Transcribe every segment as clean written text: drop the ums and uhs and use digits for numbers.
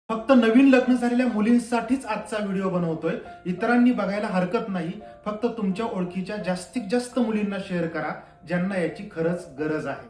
फक्त नवीन लग्न झालेल्या मुलींसाठीच आजचा व्हिडिओ बनवतोय. इतरांनी बघायला हरकत नाही. फक्त तुमच्या ओळखीच्या जास्तीत जास्त मुलींना शेअर करा ज्यांना याची खरंच गरज आहे.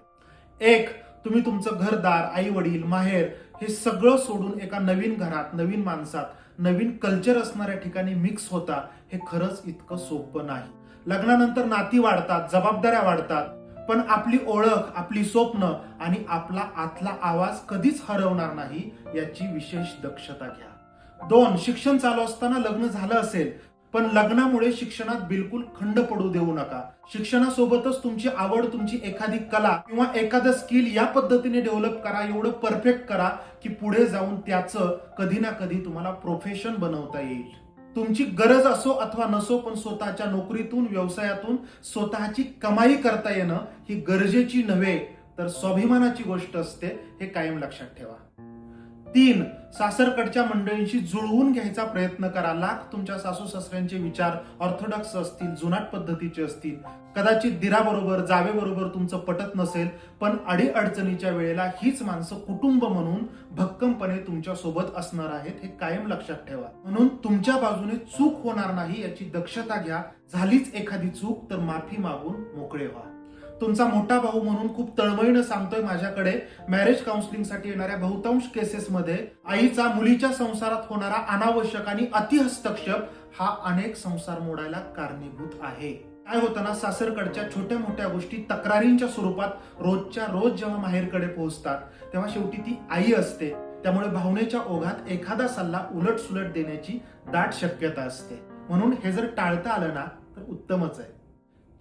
एक, तुम्ही तुमचं घरदार, आई वडील, माहेर हे सगळं सोडून एका नवीन घरात, नवीन माणसात, नवीन कल्चर असणाऱ्या ठिकाणी मिक्स होता. हे खरंच इतकं सोपं नाही. लग्नानंतर नाती वाढतात, जबाबदाऱ्या वाढतात, पण आपली ओळख, आपली स्वप्न आणि आपला आतला आवाज कधीच हरवणार नाही याची विशेष दक्षता घ्या. दोन, शिक्षण चालू असताना लग्न झालं असेल, पण लग्नामुळे शिक्षणात बिलकुल खंड पडू देऊ नका. शिक्षणासोबतच तुमची आवड, तुमची एखादी कला किंवा एखादं स्किल या पद्धतीने डेव्हलप करा, एवढं परफेक्ट करा की पुढे जाऊन त्याचं कधी ना कधी तुम्हाला प्रोफेशन बनवता येईल. तुमची गरज असो अथवा नसो, पण स्वतःच्या नोकरीतून, व्यवसायातून स्वतःची कमाई करता येणं ही गरजेची नव्हे तर स्वाभिमानाची गोष्ट असते. हे कायम लक्षात ठेवा. तीन, सासरकडच्या मंडळींशी जुळवून घ्यायचा प्रयत्न करा. लाख तुमच्या सासू सासऱ्यांचे विचार ऑर्थोडॉक्स असतील, जुनाट पद्धतीचे असतील, कदाचित दिराबरोबर, जावेबरोबर तुमचं पटत नसेल, पण अडीअडचणीच्या वेळेला हीच माणसं कुटुंब म्हणून भक्कमपणे तुमच्या सोबत असणार आहेत. हे कायम लक्षात ठेवा. म्हणून तुमच्या बाजूने चूक होणार नाही याची दक्षता घ्या. झालीच एखादी चूक तर माफी मागून मोकळे व्हा. तुमचा मोठा भाऊ म्हणून खूप तळमळीनं सांगतोय, माझ्याकडे मॅरेज काउन्सिलिंगसाठी येणाऱ्या बहुतांश केसेसमध्ये आईचा मुलीच्या संसारात होणारा अनावश्यक आणि अति हस्तक्षेप हा अनेक संसार मोडायला कारणीभूत आहे. काय होतं ना, सासरकडच्या छोट्या मोठ्या गोष्टी तक्रारींच्या स्वरूपात रोजच्या रोज जेव्हा माहेरकडे पोहोचतात तेव्हा शेवटी ती आई असते. त्यामुळे भावनेच्या ओघात एखादा सल्ला उलट सुलट देण्याची दाट शक्यता असते. म्हणून हे जर टाळता आलं ना तर उत्तमच आहे.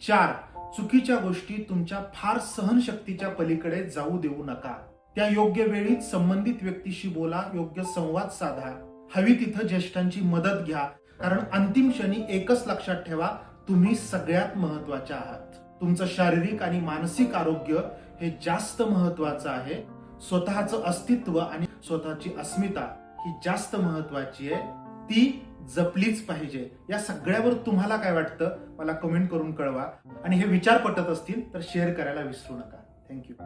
चार, चुकीच्या गोष्टी तुमच्या फार सहनशक्तीच्या पलीकडे जाऊ देऊ नका. त्या योग्य वेळीच संबंधित व्यक्तीशी बोला, योग्य संवाद साधा, हवी तिथं ज्येष्ठांची मदत घ्या. कारण अंतिम क्षणी एकच लक्षात ठेवा, तुम्ही सगळ्यात महत्वाचे आहात. तुमचं शारीरिक आणि मानसिक आरोग्य हे जास्त महत्वाचं आहे. स्वतःचं अस्तित्व आणि स्वतःची अस्मिता ही जास्त महत्वाची आहे. ती जपलीच पाहिजे. या सगळ्यावर तुम्हाला काय वाटतं मला कमेंट करून कळवा. आणि हे विचार पटत असतील तर शेअर करायला विसरू नका. थँक्यू.